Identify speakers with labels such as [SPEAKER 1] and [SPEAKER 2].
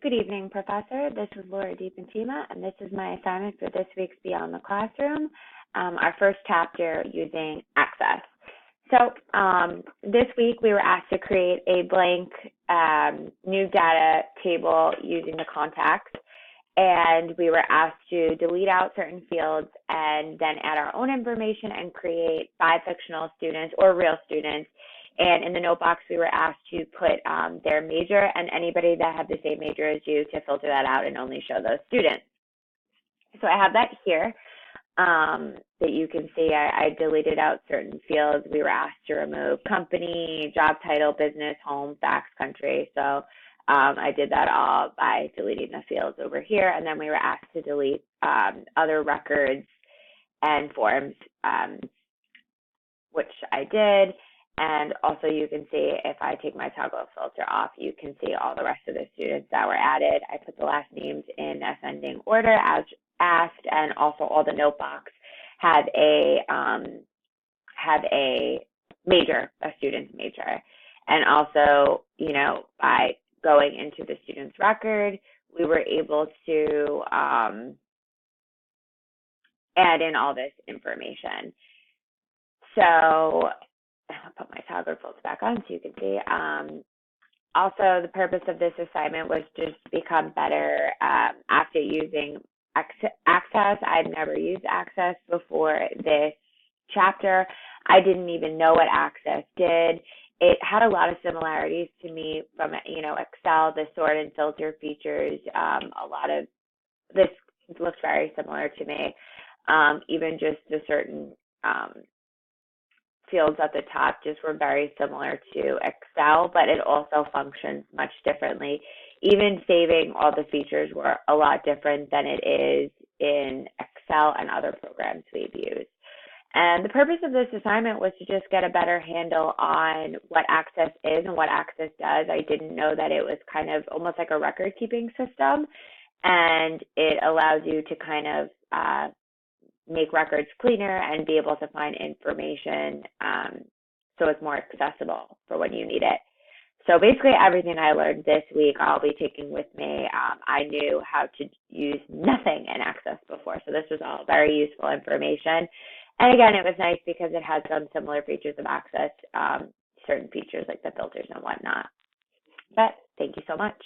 [SPEAKER 1] Good evening, Professor. This is Laura DiPentima, and this is my assignment for this week's Beyond the Classroom, our first chapter using Access. So this week we were asked to create a blank new data table using the context, and we were asked to delete out certain fields and then add our own information and create 5 fictional students or real students. And in the note box, we were asked to put their major and anybody that had the same major as you to filter that out and only show those students. So I have that here that you can see. I deleted out certain fields. We were asked to remove company, job title, business, home, facts, country. So I did that all by deleting the fields over here. And then we were asked to delete other records and forms, which I did. And also you can see if I take my toggle filter off, you can see all the rest of the students that were added. I put the last names in ascending order as asked, and also all the note box had a major, a student's major. And also, you know, by going into the student's record, we were able to add in all this information. So I'll put my toggle filter back on so you can see. Also, the purpose of this assignment was just to become better after using Access. I'd never used Access before this chapter. I didn't even know what Access did. It had a lot of similarities to me from, you know, Excel, the sort and filter features. A lot of this looks very similar to me. Even just the certain fields at the top just were very similar to Excel, but it also functions much differently. Even saving all the features were a lot different than it is in Excel and other programs we've used. And the purpose of this assignment was to just get a better handle on what Access is and what Access does. I didn't know that it was kind of almost like a record-keeping system, and it allows you to kind of make records cleaner and be able to find information so it's more accessible for when you need it. So basically everything I learned this week I'll be taking with me. I knew how to use nothing in Access before, so this was all very useful information. And again, it was nice because it had some similar features of Access, certain features like the filters and whatnot. But thank you so much.